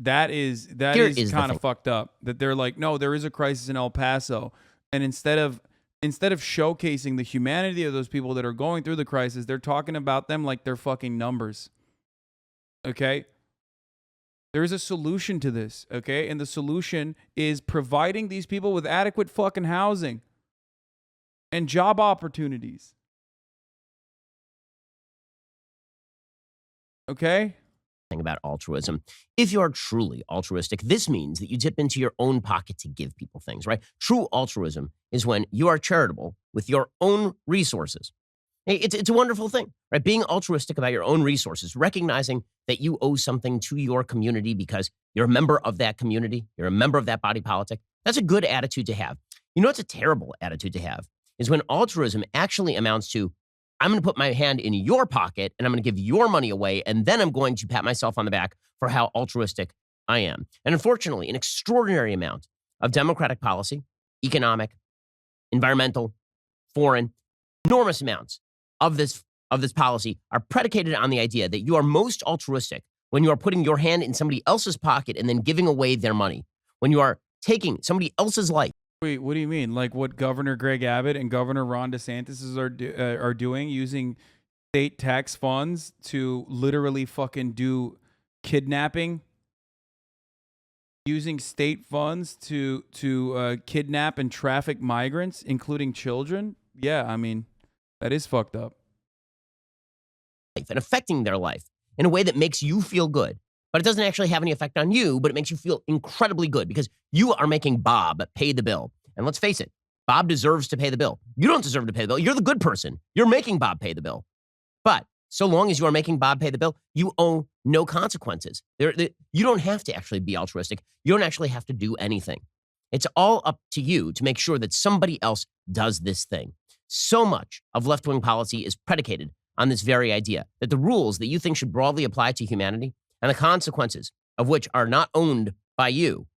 Here is kind the of fucked up. That they're like, no, there is a crisis in El Paso, and instead of showcasing the humanity of those people that are going through the crisis, they're talking about them like they're fucking numbers. Okay? There is a solution to this, okay? And the solution is providing these people with adequate fucking housing and job opportunities. Okay? thing about altruism. If you are truly altruistic, this means that you dip into your own pocket to give people things, right? True altruism is when you are charitable with your own resources. It's a wonderful thing, right? Being altruistic about your own resources, recognizing that you owe something to your community because you're a member of that community, you're a member of that body politic. That's a good attitude to have. You know what's a terrible attitude to have is when altruism actually amounts to, I'm going to put my hand in your pocket and I'm going to give your money away, and then I'm going to pat myself on the back for how altruistic I am. And unfortunately, an extraordinary amount of democratic policy, economic, environmental, foreign, enormous amounts of this policy are predicated on the idea that you are most altruistic when you are putting your hand in somebody else's pocket and then giving away their money, when you are taking somebody else's life. Wait, what do you mean? Like what Governor Greg Abbott and Governor Ron DeSantis are doing, using state tax funds to literally fucking do kidnapping, using state funds to kidnap and traffic migrants, including children? Yeah, I mean, that is fucked up. And affecting their life in a way that makes you feel good. But it doesn't actually have any effect on you, but it makes you feel incredibly good because you are making Bob pay the bill. And let's face it, Bob deserves to pay the bill. You don't deserve to pay the bill. You're the good person. You're making Bob pay the bill. But so long as you are making Bob pay the bill, you owe no consequences. You don't have to actually be altruistic. You don't actually have to do anything. It's all up to you to make sure that somebody else does this thing. So much of left-wing policy is predicated on this very idea that the rules that you think should broadly apply to humanity and the consequences of which are not owned by you,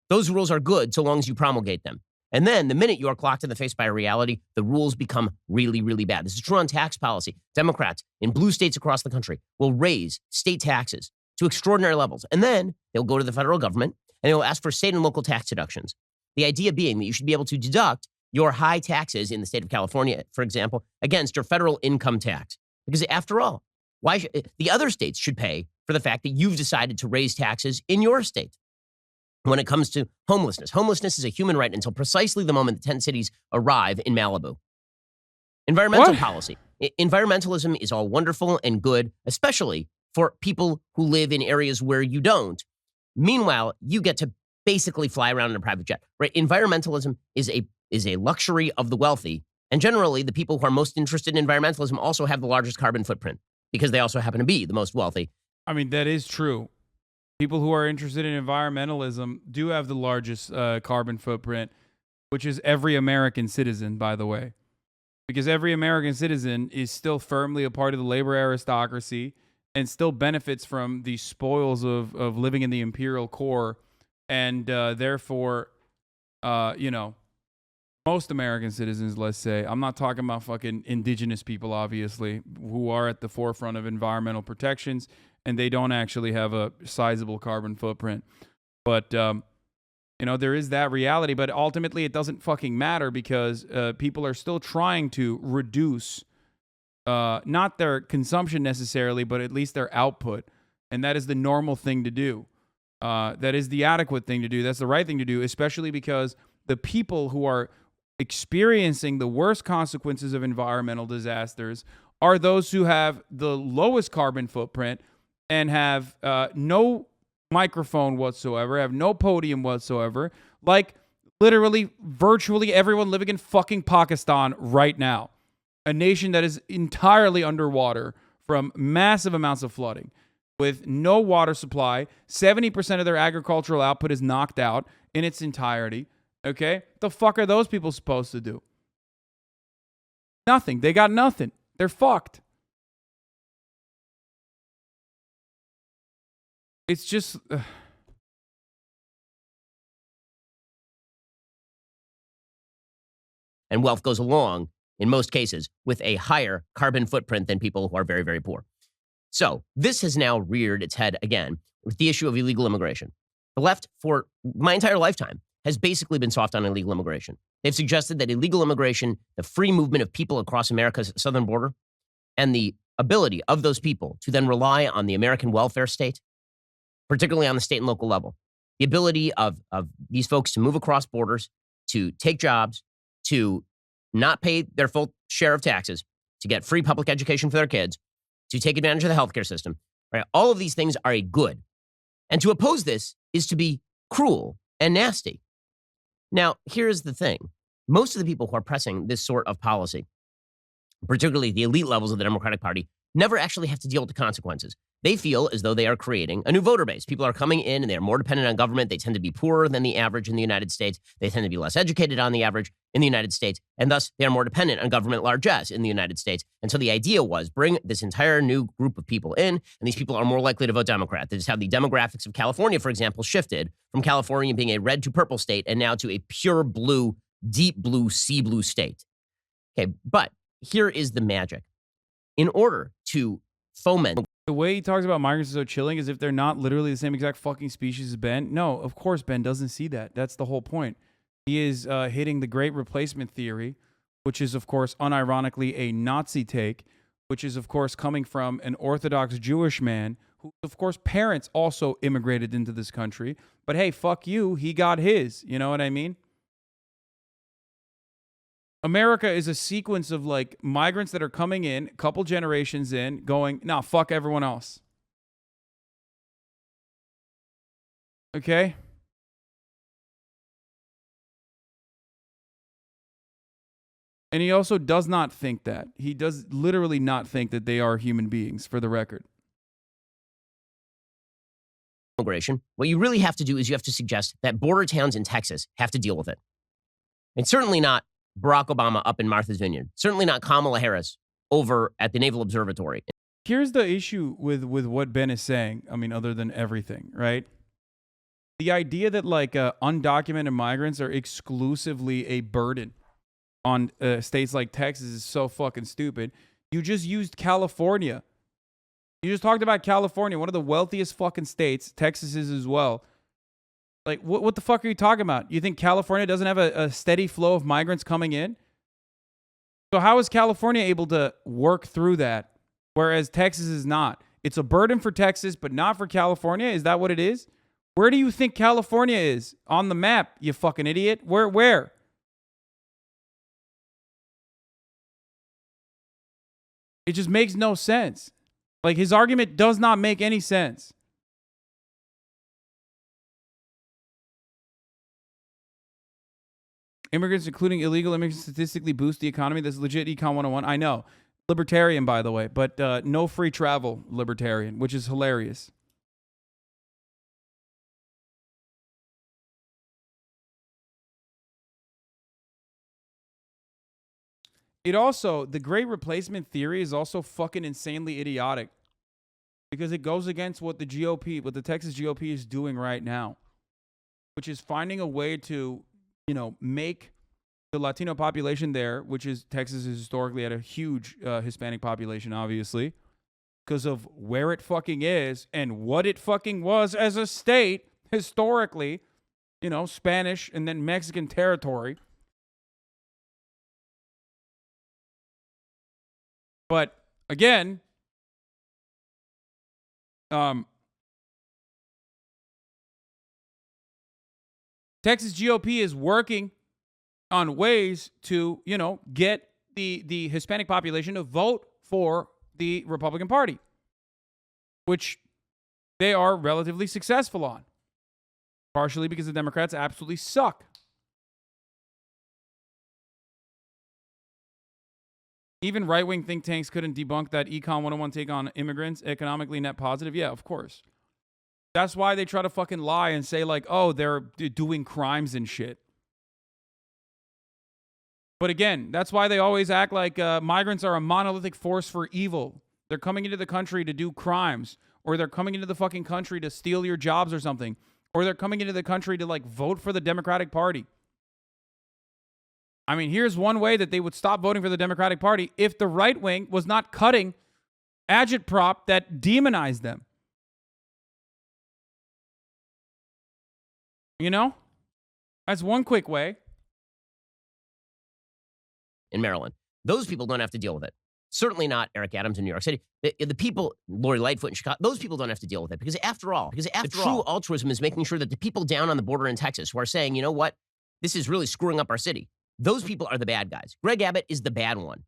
those rules are good so long as you promulgate them. And then the minute you are clocked in the face by a reality, the rules become really, really bad. This is true on tax policy. Democrats in blue states across the country will raise state taxes to extraordinary levels. And then they'll go to the federal government and they'll ask for state and local tax deductions. The idea being that you should be able to deduct your high taxes in the state of California, for example, against your federal income tax. Because after all, the other states should pay for the fact that you've decided to raise taxes in your state. When it comes to homelessness, homelessness is a human right until precisely the moment the tent cities arrive in Malibu. Environmental policy. Environmentalism is all wonderful and good, especially for people who live in areas where you don't. Meanwhile, you get to basically fly around in a private jet. Right? Environmentalism is a luxury of the wealthy. And generally, the people who are most interested in environmentalism also have the largest carbon footprint because they also happen to be the most wealthy. I mean, that is true. People who are interested in environmentalism do have the largest carbon footprint, which is every American citizen, by the way. Because every American citizen is still firmly a part of the labor aristocracy and still benefits from the spoils of living in the imperial core. And therefore, most American citizens, let's say, I'm not talking about fucking indigenous people, obviously, who are at the forefront of environmental protections, and they don't actually have a sizable carbon footprint. But, there is that reality, but ultimately it doesn't fucking matter because people are still trying to reduce, not their consumption necessarily, but at least their output. And that is the normal thing to do. That is the adequate thing to do. That's the right thing to do, especially because the people who are experiencing the worst consequences of environmental disasters are those who have the lowest carbon footprint and have no microphone whatsoever, have no podium whatsoever, like literally virtually everyone living in fucking Pakistan right now, a nation that is entirely underwater from massive amounts of flooding with no water supply. 70% of their agricultural output is knocked out in its entirety. Okay? The fuck are those people supposed to do? Nothing. They got nothing. They're fucked. It's just... And wealth goes along, in most cases, with a higher carbon footprint than people who are very, very poor. So this has now reared its head again with the issue of illegal immigration. The left, for my entire lifetime, has basically been soft on illegal immigration. They've suggested that illegal immigration, the free movement of people across America's southern border, and the ability of those people to then rely on the American welfare state, particularly on the state and local level, the ability of these folks to move across borders, to take jobs, to not pay their full share of taxes, to get free public education for their kids, to take advantage of the healthcare system, right? All of these things are a good. And to oppose this is to be cruel and nasty. Now, here's the thing. Most of the people who are pressing this sort of policy, particularly the elite levels of the Democratic Party, never actually have to deal with the consequences. They feel as though they are creating a new voter base. People are coming in and they are more dependent on government. They tend to be poorer than the average in the United States. They tend to be less educated on the average in the United States. And thus, they are more dependent on government largesse in the United States. And so the idea was bring this entire new group of people in, and these people are more likely to vote Democrat. That is how the demographics of California, for example, shifted from California being a red to purple state and now to a pure blue, deep blue, sea blue state. Okay, but here is the magic. In order to foment the way he talks about migrants is so chilling as if they're not literally the same exact fucking species as Ben. No, of course Ben doesn't see that. That's the whole point. He is hitting the great replacement theory, which is, of course, unironically a Nazi take, which is, of course, coming from an Orthodox Jewish man who, of course, parents also immigrated into this country. But hey, fuck you, he got his. You know what I mean? America is a sequence of like migrants that are coming in, a couple generations in, going, nah, fuck everyone else. Okay? And he also does not think that. He does literally not think that they are human beings, for the record. immigration, what you really have to do is you have to suggest that border towns in Texas have to deal with it. And certainly not Barack Obama up in Martha's Vineyard. Certainly not Kamala Harris over at the Naval Observatory. Here's the issue with what Ben is saying. I mean, other than everything, right? The idea that like undocumented migrants are exclusively a burden on states like Texas is so fucking stupid. You just used California. You just talked about California, one of the wealthiest fucking states. Texas is as well. Like, what the fuck are you talking about? You think California doesn't have a steady flow of migrants coming in? So how is California able to work through that, whereas Texas is not? It's a burden for Texas, but not for California? Is that what it is? Where do you think California is on the map, you fucking idiot? Where? It just makes no sense. Like, his argument does not make any sense. Immigrants, including illegal immigrants, statistically boost the economy. That's legit Econ 101. I know. Libertarian, by the way, but no free travel libertarian, which is hilarious. It also, the great replacement theory is also fucking insanely idiotic because it goes against what the GOP, what the Texas GOP is doing right now, which is finding a way to, make the Latino population there, which is Texas is historically at a huge Hispanic population, obviously, because of where it fucking is and what it fucking was as a state historically, Spanish and then Mexican territory. But again, Texas GOP is working on ways to, get the Hispanic population to vote for the Republican Party, which they are relatively successful on, partially because the Democrats absolutely suck. Even right-wing think tanks couldn't debunk that Econ 101 take on immigrants, economically net positive. Yeah, of course. That's why they try to fucking lie and say like, oh, they're doing crimes and shit. But again, that's why they always act like migrants are a monolithic force for evil. They're coming into the country to do crimes, or they're coming into the fucking country to steal your jobs or something, or they're coming into the country to like vote for the Democratic Party. I mean, here's one way that they would stop voting for the Democratic Party if the right wing was not cutting agitprop that demonized them. You know? That's one quick way. In Maryland. Those people don't have to deal with it. Certainly not Eric Adams in New York City. The people, Lori Lightfoot in Chicago, those people don't have to deal with it because after all, the true altruism is making sure that the people down on the border in Texas who are saying, you know what, this is really screwing up our city. Those people are the bad guys. Greg Abbott is the bad one.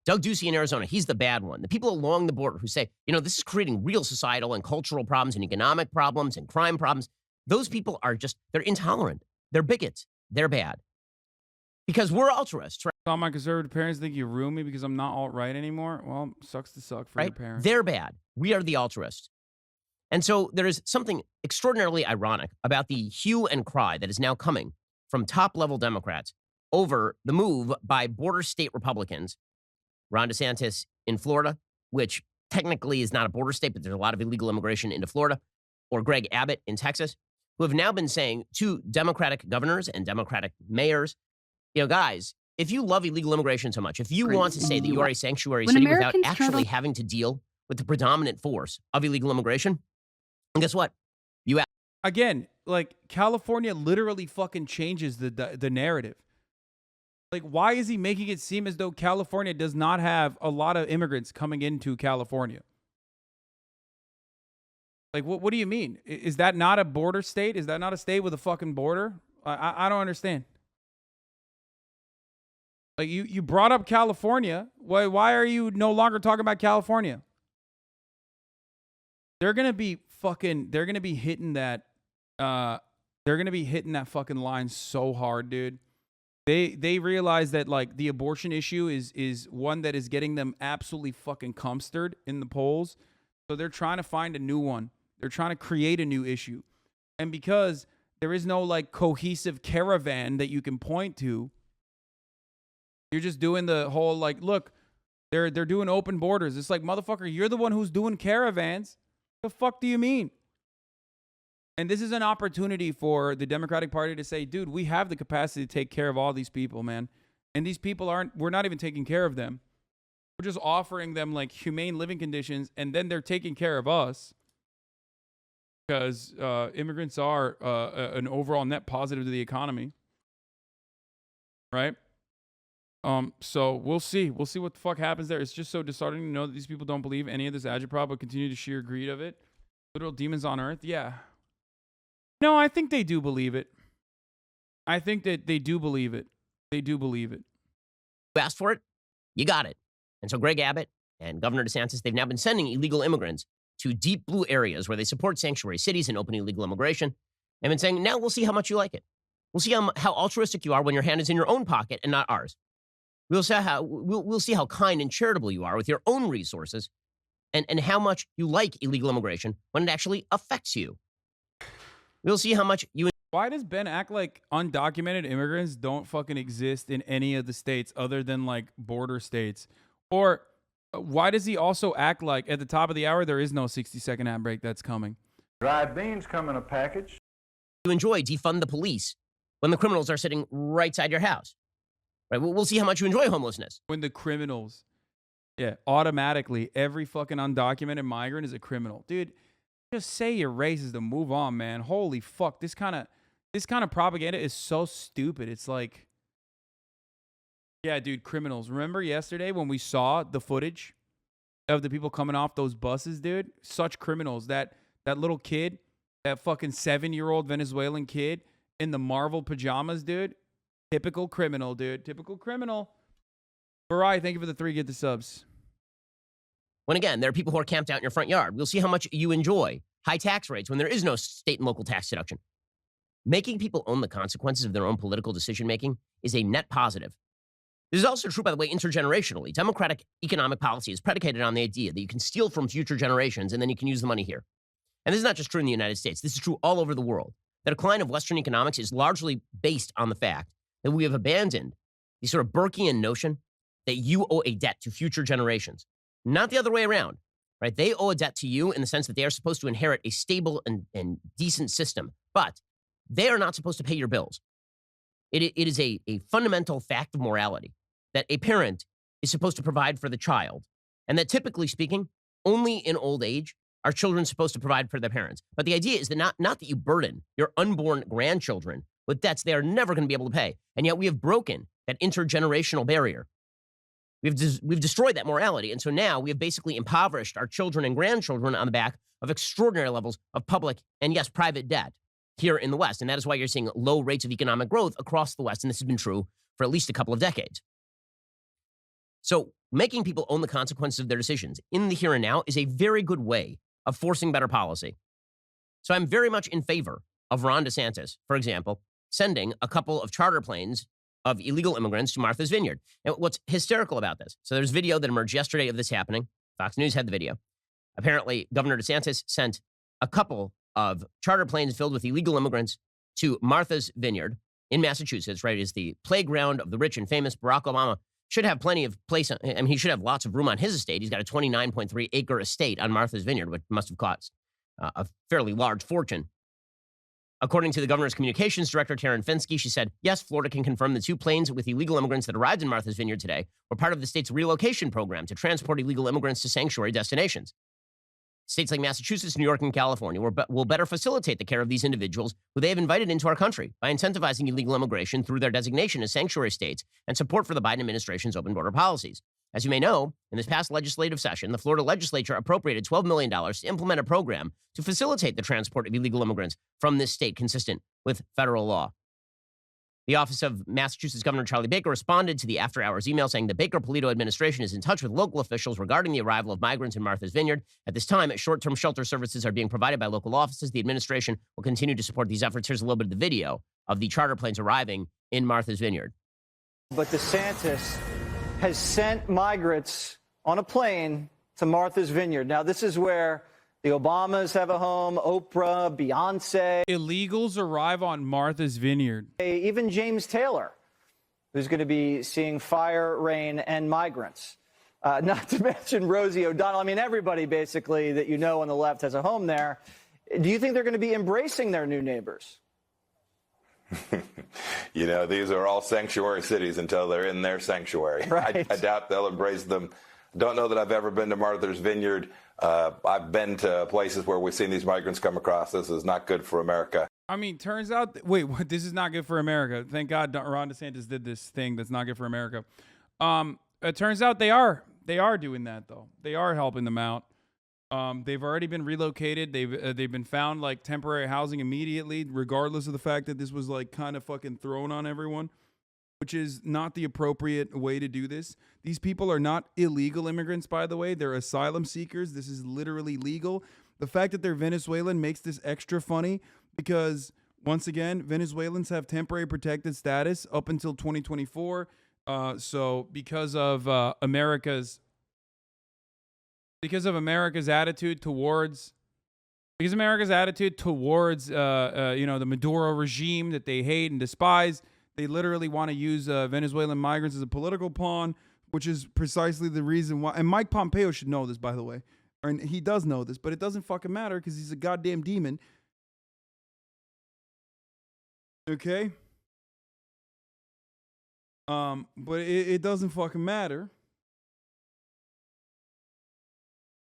Doug Ducey in Arizona, he's the bad one. The people along the border who say, you know, this is creating real societal and cultural problems and economic problems and crime problems. Those people are just, they're intolerant. They're bigots. They're bad. Because we're altruists, right? All my conservative parents think you ruined me because I'm not alt-right anymore. Well, sucks to suck for your parents. They're bad. We are the altruists. And so there is something extraordinarily ironic about the hue and cry that is now coming from top-level Democrats over the move by border state Republicans, Ron DeSantis in Florida, which technically is not a border state, but there's a lot of illegal immigration into Florida, or Greg Abbott in Texas, who have now been saying to Democratic governors and Democratic mayors, you know, guys, if you love illegal immigration so much, if you want to say that you are a sanctuary city without actually having to deal with the predominant force of illegal immigration, and guess what? You again, like California literally fucking changes the narrative. Like, why is he making it seem as though California does not have a lot of immigrants coming into California? Like, what do you mean? Is that not a border state? Is that not a state with a fucking border? I don't understand. Like, you brought up California. Why are you no longer talking about California? They're going to be hitting that, fucking line so hard, dude. They realize that, like, the abortion issue is one that is getting them absolutely fucking cumstered in the polls. So they're trying to find a new one. They're trying to create a new issue. And because there is no, like, cohesive caravan that you can point to, you're just doing the whole, like, look, they're doing open borders. It's like, motherfucker, you're the one who's doing caravans. The fuck do you mean? And this is an opportunity for the Democratic Party to say, dude, we have the capacity to take care of all these people, man. And these people we're not even taking care of them. We're just offering them, like, humane living conditions, and then they're taking care of us. Because immigrants are an overall net positive to the economy. Right? So we'll see. We'll see what the fuck happens there. It's just so disheartening to know that these people don't believe any of this agitprop, but continue to sheer greed of it. Literal demons on earth. Yeah. No, I think they do believe it. I think that they do believe it. They do believe it. You asked for it, you got it. And so Greg Abbott and Governor DeSantis, they've now been sending illegal immigrants to deep blue areas where they support sanctuary cities and open illegal immigration. And been saying, now we'll see how much you like it. We'll see how altruistic you are when your hand is in your own pocket and not ours. We'll see how kind and charitable you are with your own resources and how much you like illegal immigration when it actually affects you. We'll see how much you... Why does Ben act like undocumented immigrants don't fucking exist in any of the states other than, like, border states? Or why does he also act like at the top of the hour there is no 60-second ad break that's coming? Dried beans come in a package. You enjoy defund the police when the criminals are sitting right side your house. Right? We'll see how much you enjoy homelessness. When the criminals, automatically, every fucking undocumented migrant is a criminal. Dude, just say you're racist and move on, man. Holy fuck. This kind of propaganda is so stupid. It's like, yeah, dude, criminals. Remember yesterday when we saw the footage of the people coming off those buses, dude? Such criminals. That little kid, that fucking 7-year-old Venezuelan kid in the Marvel pajamas, dude. Typical criminal, dude. Typical criminal. Barai, thank you for the 3 get the subs. When again, there are people who are camped out in your front yard. We'll see how much you enjoy high tax rates when there is no state and local tax deduction. Making people own the consequences of their own political decision-making is a net positive. This is also true, by the way, intergenerationally. Democratic economic policy is predicated on the idea that you can steal from future generations and then you can use the money here. And this is not just true in the United States. This is true all over the world. The decline of Western economics is largely based on the fact that we have abandoned the sort of Burkean notion that you owe a debt to future generations. Not the other way around, right? They owe a debt to you in the sense that they are supposed to inherit a stable and decent system, but they are not supposed to pay your bills. It is a fundamental fact of morality that a parent is supposed to provide for the child, and that typically speaking, only in old age are children supposed to provide for their parents. But the idea is that not that you burden your unborn grandchildren with debts they are never going to be able to pay. And yet we have broken that intergenerational barrier. We've destroyed that morality. And so now we have basically impoverished our children and grandchildren on the back of extraordinary levels of public and, yes, private debt here in the West. And that is why you're seeing low rates of economic growth across the West. And this has been true for at least a couple of decades. So making people own the consequences of their decisions in the here and now is a very good way of forcing better policy. So I'm very much in favor of Ron DeSantis, for example, sending a couple of charter planes of illegal immigrants to Martha's Vineyard. And what's hysterical about this, so there's video that emerged yesterday of this happening. Fox News had the video. Apparently, Governor DeSantis sent a couple of charter planes filled with illegal immigrants to Martha's Vineyard in Massachusetts, right? It's the playground of the rich and famous. Barack Obama should have plenty of place. I mean, he should have lots of room on his estate. He's got a 29.3 acre estate on Martha's Vineyard, which must have cost a fairly large fortune. According to the governor's communications director, Taryn Fenske, she said, yes, Florida can confirm the 2 planes with illegal immigrants that arrived in Martha's Vineyard today were part of the state's relocation program to transport illegal immigrants to sanctuary destinations. States like Massachusetts, New York, and California will better facilitate the care of these individuals who they have invited into our country by incentivizing illegal immigration through their designation as sanctuary states and support for the Biden administration's open border policies. As you may know, in this past legislative session, the Florida legislature appropriated $12 million to implement a program to facilitate the transport of illegal immigrants from this state consistent with federal law. The office of Massachusetts Governor Charlie Baker responded to the after-hours email saying the Baker-Polito administration is in touch with local officials regarding the arrival of migrants in Martha's Vineyard. At this time, short-term shelter services are being provided by local offices. The administration will continue to support these efforts. Here's a little bit of the video of the charter planes arriving in Martha's Vineyard. But DeSantis has sent migrants on a plane to Martha's Vineyard. Now, this is where the Obamas have a home, Oprah, Beyonce. Illegals arrive on Martha's Vineyard. Even James Taylor, who's going to be seeing fire, rain, and migrants. Not to mention Rosie O'Donnell. I mean, everybody basically that you know on the left has a home there. Do you think they're going to be embracing their new neighbors? You know, these are all sanctuary cities until they're in their sanctuary. Right. I doubt they'll embrace them. Don't know that I've ever been to Martha's Vineyard. I've been to places where we've seen these migrants come across. This is not good for America. I mean, turns out, wait, what, this is not good for America. Thank God Ron DeSantis did this thing that's not good for America. It turns out they are doing that, though. They are helping them out. They've already been relocated. They've been found like temporary housing immediately, regardless of the fact that this was like kind of fucking thrown on everyone, which is not the appropriate way to do this. These people are not illegal immigrants, by the way. They're asylum seekers. This is literally legal. The fact that they're Venezuelan makes this extra funny because, once again, Venezuelans have temporary protected status up until 2024. So because of America's attitude towards the Maduro regime that they hate and despise, they literally want to use Venezuelan migrants as a political pawn, which is precisely the reason why. And Mike Pompeo should know this, by the way. And he does know this, but it doesn't fucking matter because he's a goddamn demon. Okay? But it doesn't fucking matter.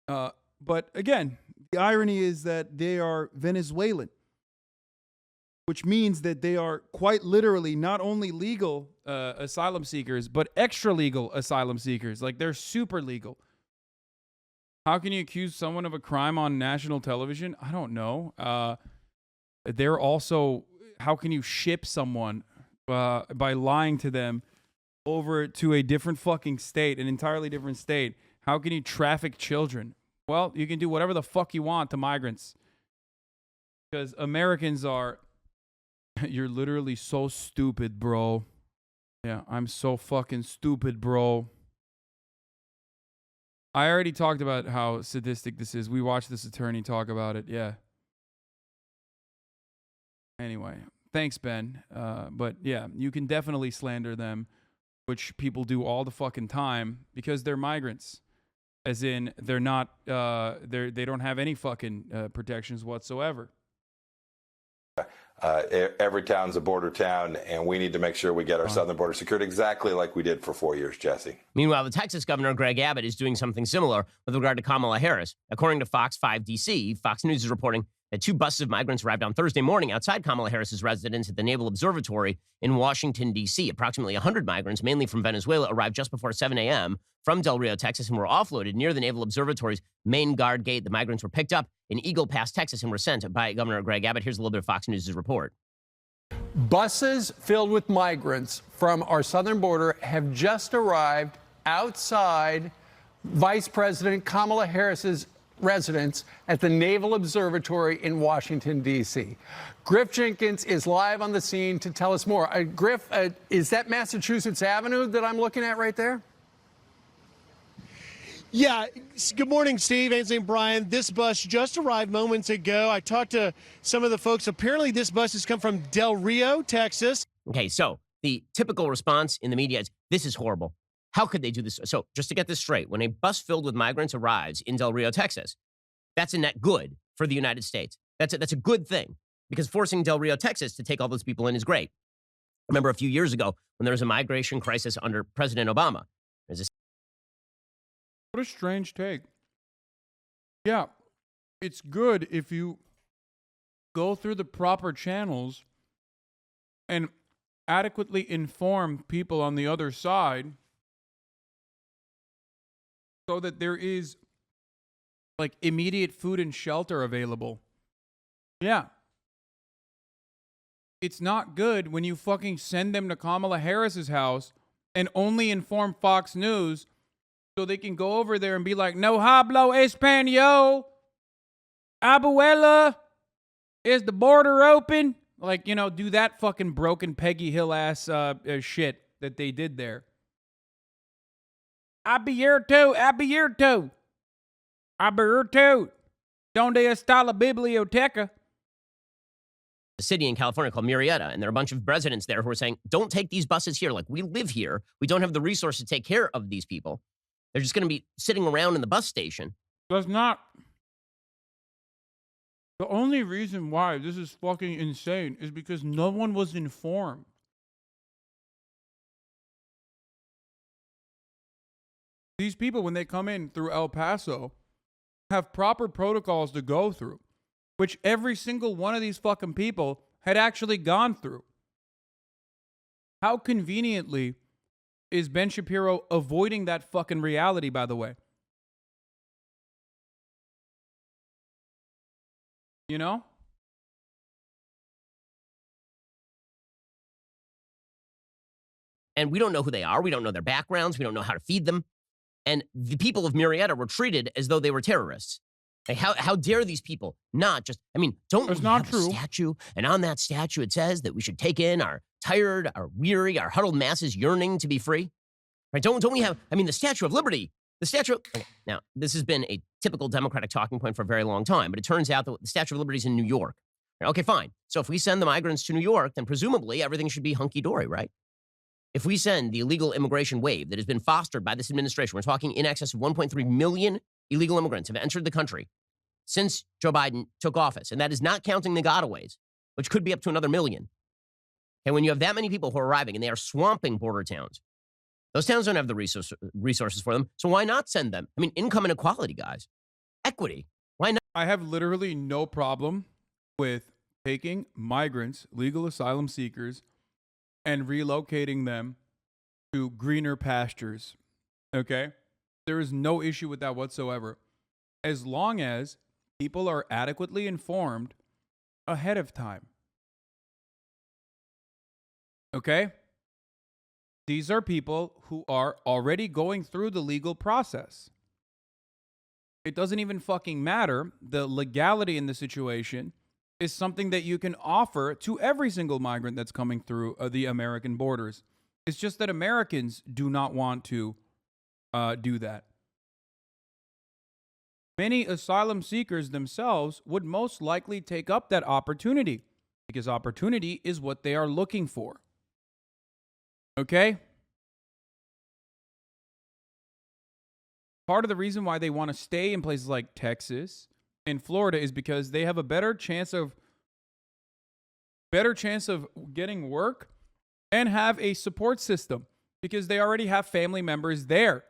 But again, the irony is that they are Venezuelan, which means that they are quite literally not only legal asylum seekers, but extra legal asylum seekers. Like, they're super legal. How can you accuse someone of a crime on national television? I don't know. They're also, how can you ship someone by lying to them over to a different fucking state, an entirely different state? How can you traffic children? Well, you can do whatever the fuck you want to migrants. Because Americans are, you're literally so stupid, bro. Yeah, I'm so fucking stupid, bro. I already talked about how sadistic this is. We watched this attorney talk about it. Yeah. Anyway, thanks, Ben. But yeah, you can definitely slander them, which people do all the fucking time because they're migrants. As in, they're not, they don't have any fucking protections whatsoever. Every town's a border town, and we need to make sure we get our southern border secured exactly like we did for 4 years, Jesse. Meanwhile, the Texas governor, Greg Abbott, is doing something similar with regard to Kamala Harris. According to Fox 5 DC, Fox News is reporting that 2 buses of migrants arrived on Thursday morning outside Kamala Harris's residence at the Naval Observatory in Washington, D.C. Approximately 100 migrants, mainly from Venezuela, arrived just before 7 a.m. from Del Rio, Texas, and were offloaded near the Naval Observatory's main guard gate. The migrants were picked up in Eagle Pass, Texas, and were sent by Governor Greg Abbott. Here's a little bit of Fox News' report. Buses filled with migrants from our southern border have just arrived outside Vice President Kamala Harris's residence at the Naval Observatory in Washington, D.C. Griff Jenkins is live on the scene to tell us more. Griff, is that Massachusetts Avenue that I'm looking at right there? Yeah. Good morning, Steve, Ainsley, and Brian. This bus just arrived moments ago. I talked to some of the folks. Apparently, this bus has come from Del Rio, Texas. Okay, so the typical response in the media is, this is horrible. How could they do this? So just to get this straight, when a bus filled with migrants arrives in Del Rio, Texas, that's a net good for the United States. That's a good thing, because forcing Del Rio, Texas to take all those people in is great. Remember a few years ago when there was a migration crisis under President Obama. There's a What a strange take. Yeah, it's good if you go through the proper channels and adequately inform people on the other side so that there is like immediate food and shelter available. Yeah. It's not good when you fucking send them to Kamala Harris's house and only inform Fox News so they can go over there and be like, no hablo español. Abuela, is the border open? Like, you know, do that fucking broken Peggy Hill ass shit that they did there. Abierto. Donde está la biblioteca? a city in California called Murrieta, and there are a bunch of residents there who are saying, don't take these buses here. Like, we live here. We don't have the resources to take care of these people. They're just going to be sitting around in the bus station. That's not... The only reason why this is fucking insane is because no one was informed. These people, when they come in through El Paso, have proper protocols to go through, which every single one of these fucking people had actually gone through. How conveniently is Ben Shapiro avoiding that fucking reality, by the way? You know? And we don't know who they are. We don't know their backgrounds. We don't know how to feed them. And the people of Murrieta were treated as though they were terrorists. Like, how dare these people not just, I mean, don't we have a statue? And on that statue, it says that we should take in our tired, our weary, our huddled masses yearning to be free. Right? Don't we have, I mean, the Statue of Liberty, the statue of, okay, now, this has been a typical Democratic talking point for a very long time, but it turns out that the Statue of Liberty is in New York. Right? Okay, fine. So if we send the migrants to New York, then presumably everything should be hunky-dory, right? If we send the illegal immigration wave that has been fostered by this administration, we're talking in excess of 1.3 million illegal immigrants have entered the country since Joe Biden took office. And that is not counting the gotaways, which could be up to another million. And when you have that many people who are arriving and they are swamping border towns, those towns don't have the resources for them. So why not send them? I mean, income inequality, guys. Equity. Why not? I have literally no problem with taking migrants, legal asylum seekers, and relocating them to greener pastures, okay? There is no issue with that whatsoever, as long as people are adequately informed ahead of time, okay? These are people who are already going through the legal process. It doesn't even fucking matter. The legality in the situation is something that you can offer to every single migrant that's coming through the American borders. It's just that Americans do not want to do that. Many asylum seekers themselves would most likely take up that opportunity because opportunity is what they are looking for. Okay? Part of the reason why they want to stay in places like Texas in Florida is because they have a better chance of better chance of getting work, and have a support system because they already have family members there.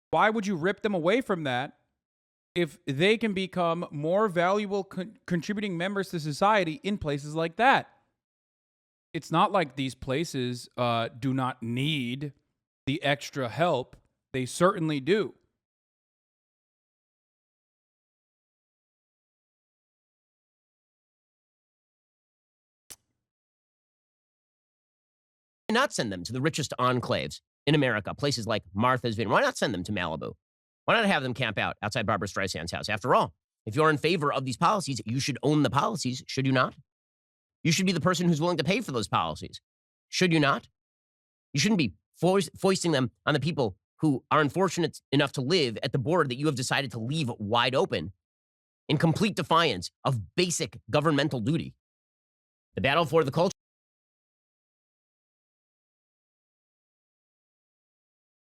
Why would you rip them away from that if they can become more valuable contributing members to society in places like that? It's not like these places do not need the extra help. They certainly do. Not send them to the richest enclaves in America, places like Martha's Vineyard? Why not send them to Malibu? Why not have them camp out outside Barbara Streisand's house? After all, if you're in favor of these policies, you should own the policies, should you not? You should be the person who's willing to pay for those policies, should you not? You shouldn't be foisting them on the people who are unfortunate enough to live at the border that you have decided to leave wide open in complete defiance of basic governmental duty. The battle for the culture.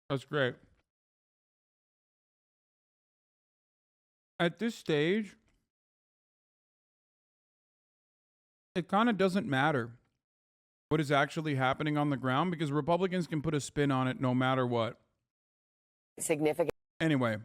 That's great. At this stage, it kind of doesn't matter what is actually happening on the ground because Republicans can put a spin on it no matter what. Significant. Anyway,